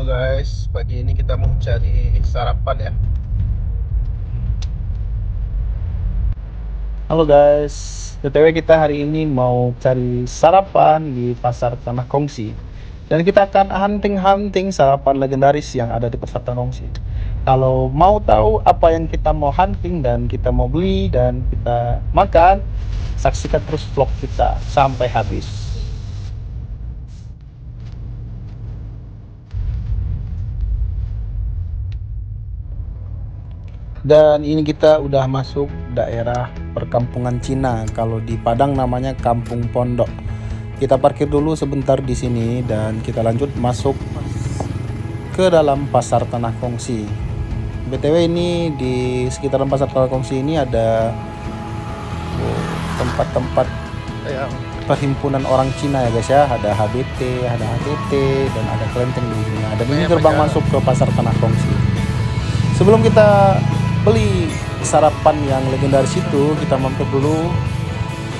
Halo guys, pagi ini kita mau cari sarapan ya. Halo guys, BTW kita hari ini mau cari sarapan di Pasar Tanah Kongsi. Dan kita akan hunting-hunting sarapan legendaris yang ada di Pasar Tanah Kongsi. Kalau mau tahu apa yang kita mau hunting dan kita mau beli dan kita makan, saksikan terus vlog kita sampai habis. Dan ini kita udah masuk daerah perkampungan Cina. Kalau di Padang namanya Kampung Pondok. Kita parkir dulu sebentar di sini dan kita lanjut masuk ke dalam Pasar Tanah Kongsi. BTW ini di sekitaran Pasar Tanah Kongsi ini ada tempat-tempat perhimpunan orang Cina ya guys ya. Ada HBT, ada HTT, dan ada kelenteng di sini. Dan ini gerbang masuk ke Pasar Tanah Kongsi. Sebelum kita beli sarapan yang legendaris itu, kita mampir dulu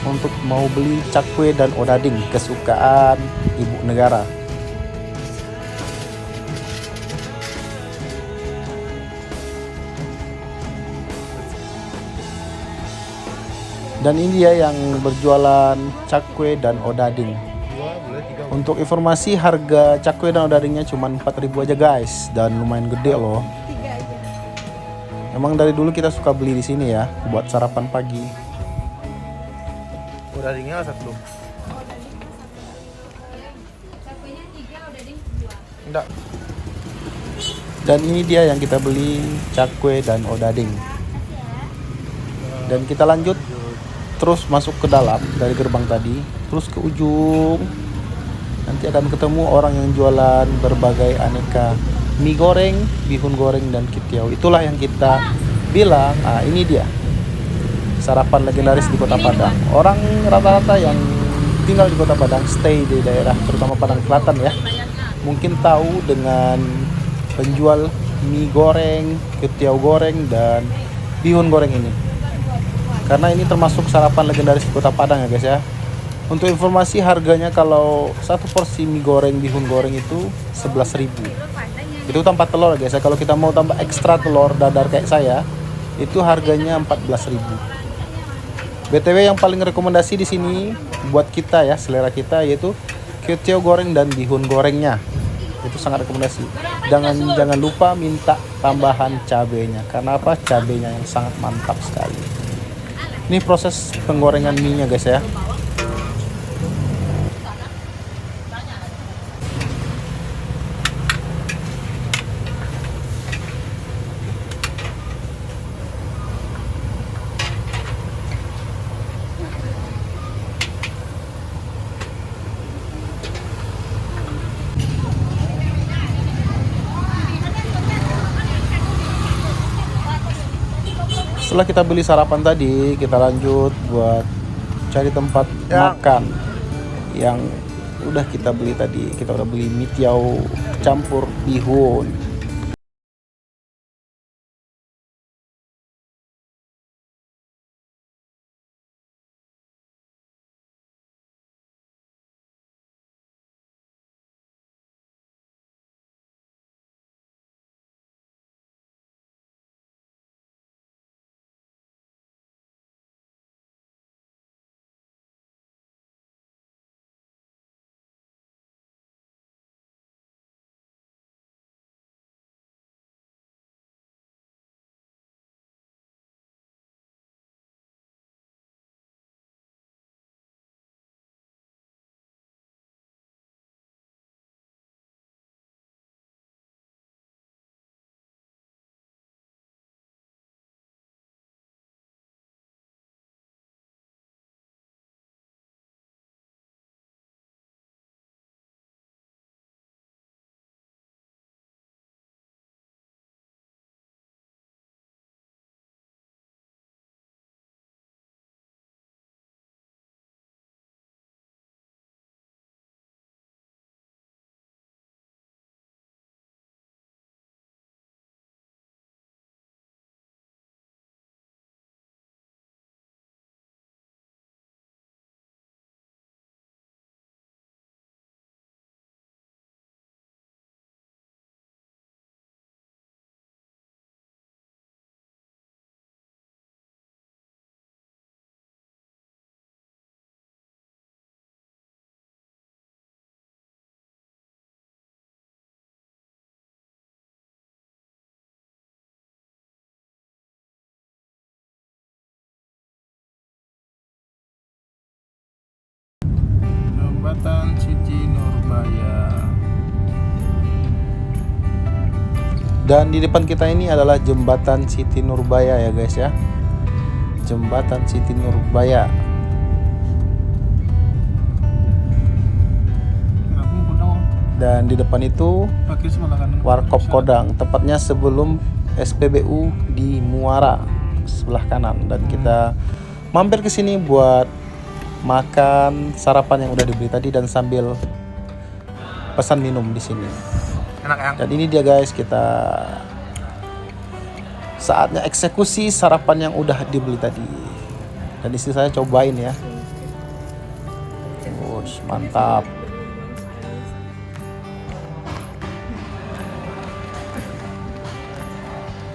untuk mau beli cakwe dan odading kesukaan ibu negara. Dan ini dia yang berjualan cakwe dan odading. Untuk informasi, harga cakwe dan odadingnya cuma 4.000 aja guys, dan lumayan gede loh. Emang dari dulu kita suka beli di sini ya buat sarapan pagi. Odadingnya satu. Enggak. Dan ini dia yang kita beli, cakwe dan odading. Dan kita lanjut terus masuk ke dalam dari gerbang tadi, terus ke ujung. Nanti akan ketemu orang yang jualan berbagai aneka mie goreng, bihun goreng, dan kitiau. Itulah yang kita bilang, ini dia sarapan legendaris di Kota Padang. Orang rata-rata yang tinggal di Kota Padang, stay di daerah terutama Padang Selatan ya, mungkin tahu dengan penjual mie goreng, kitiau goreng, dan bihun goreng ini. Karena ini termasuk sarapan legendaris di Kota Padang ya guys ya. Untuk informasi, harganya kalau satu porsi mie goreng bihun goreng itu 11.000. Itu tanpa telur guys ya. Kalau kita mau tambah ekstra telur dadar kayak saya, itu harganya 14.000. BTW yang paling rekomendasi di sini buat kita ya, selera kita, yaitu ketiau goreng dan bihun gorengnya. Itu sangat rekomendasi. Jangan lupa minta tambahan cabenya. Karena apa? Cabenya yang sangat mantap sekali. Ini proses penggorengan mie-nya guys ya. Setelah kita beli sarapan tadi, kita lanjut buat cari tempat makan yang udah kita beli tadi. Kita udah beli mie tiao campur bihun, Jembatan Siti Nurbaya. Dan di depan kita ini adalah Jembatan Siti Nurbaya ya guys ya. Jembatan Siti Nurbaya. Dan di depan itu Warkop Kodang, tepatnya sebelum SPBU di Muara sebelah kanan. Dan kita mampir ke sini buat makan sarapan yang udah dibeli tadi dan sambil pesan minum di sini. Enak ya? Dan ini dia guys, kita saatnya eksekusi sarapan yang udah dibeli tadi. Dan istri saya cobain ya. Wush, mantap.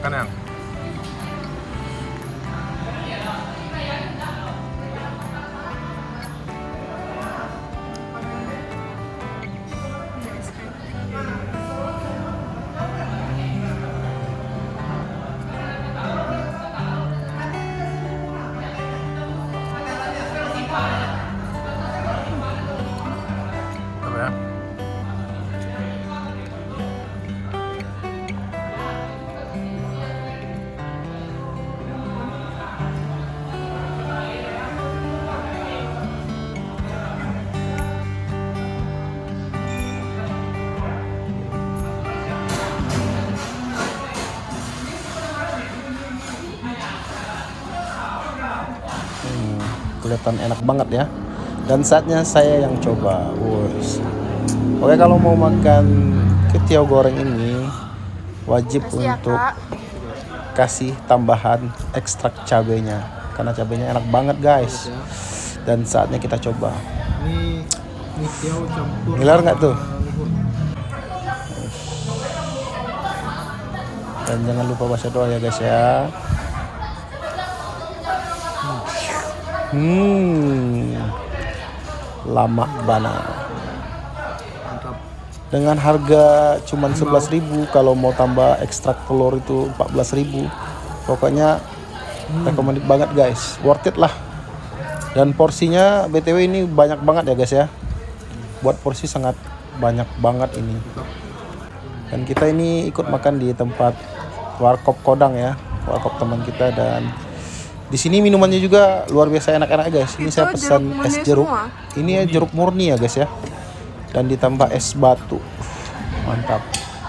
Kan yang? Apa ya? Kelihatan enak banget ya. Dan saatnya saya yang coba. Wush. Oke, kalau mau makan ketiau goreng ini wajib untuk kasih tambahan ekstrak cabenya, karena cabenya enak banget guys. Dan saatnya kita coba. Ini ketiau campur. Ngiler nggak tuh? Dan jangan lupa baca doa ya guys ya. Lama banget. Mantap. Dengan harga cuman 11.000, kalau mau tambah ekstrak telur itu 14.000. Pokoknya recommended banget guys, worth it lah. Dan porsinya BTW ini banyak banget ya guys ya. Buat porsi sangat banyak banget ini. Dan kita ini ikut makan di tempat Warkop Kodang ya, warkop teman kita. Dan di sini minumannya juga luar biasa enak-enak guys. Ini saya pesan es jeruk. Ini ya jeruk murni ya guys ya. Dan ditambah es batu. Mantap.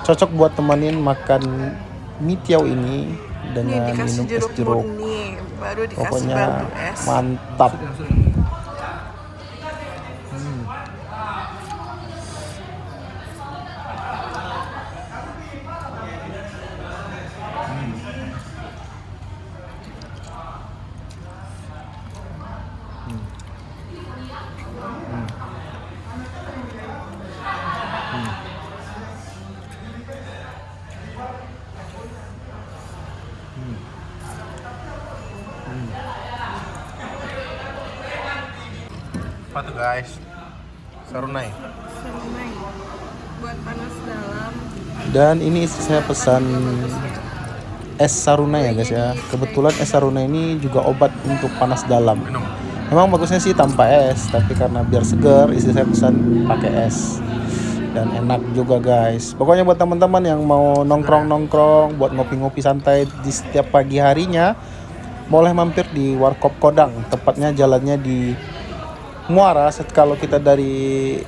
Cocok buat temenin makan mie tiaw ini dengan minum es jeruk. Baru dikasih Pokoknya batu es. mantap. Apa tuh guys? Sarunai. Sarunai. Buat panas dalam. Dan ini saya pesan es sarunai ya guys ya. Kebetulan es sarunai ini juga obat untuk panas dalam. Minum. Memang bagusnya sih tanpa es, tapi karena biar segar, istri saya pesan pakai es. Dan enak juga guys. Pokoknya buat teman-teman yang mau nongkrong-nongkrong, buat ngopi-ngopi santai di setiap pagi harinya, boleh mampir di Warkop Kodang. Tepatnya jalannya di Muara. Kalau kita dari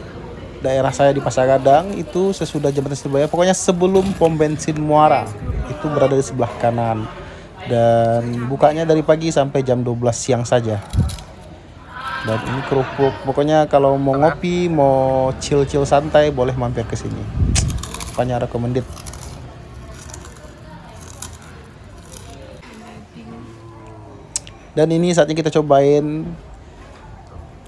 daerah saya di Pasar Gadang, itu sesudah Jembatan Surabaya, pokoknya sebelum pom bensin Muara, itu berada di sebelah kanan. Dan bukanya dari pagi sampai jam 12 siang saja. Dan ini kerupuk. Pokoknya kalau mau ngopi, mau chill-chill santai, boleh mampir ke sini. Pokoknya recommended. Dan ini saatnya kita cobain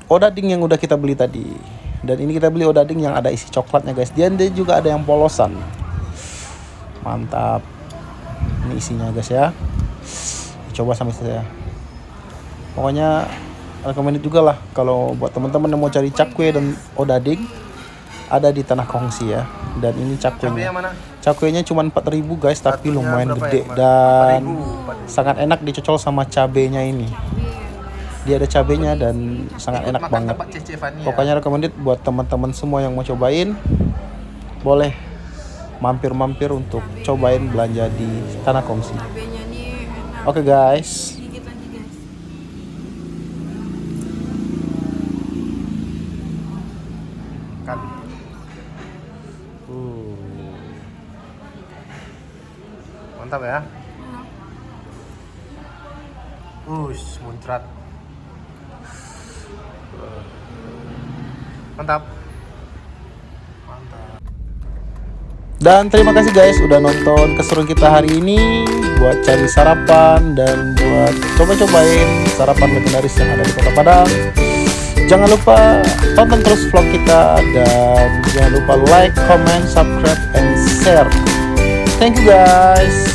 odading yang udah kita beli tadi. Dan ini kita beli odading yang ada isi coklatnya guys. Dia juga ada yang polosan. Mantap. Ini isinya guys ya. Coba sama saya. Pokoknya recommended juga lah kalau buat teman-teman yang mau cari cakwe dan odading, ada di Tanah Kongsi ya. Dan ini cakwenya. Cakwenya cuma 4.000 guys, tapi lumayan gede dan sangat enak dicocol sama cabenya ini. Dia ada cabenya dan sangat enak Makan banget. tempat Cece Fania. Pokoknya recommended buat teman-teman semua yang mau cobain. Boleh mampir-mampir untuk cobain belanja di Tanah Kongsi. Cabenya nih enak. Oke guys. Sedikit lagi guys. Kan. Mantap ya. Muncrat. Mantap. Dan terima kasih guys udah nonton keseruan kita hari ini. Buat cari sarapan dan buat coba-cobain sarapan legendaris yang ada di Kota Padang. Jangan lupa tonton terus vlog kita. Dan jangan lupa like, comment, subscribe, and share. Thank you guys.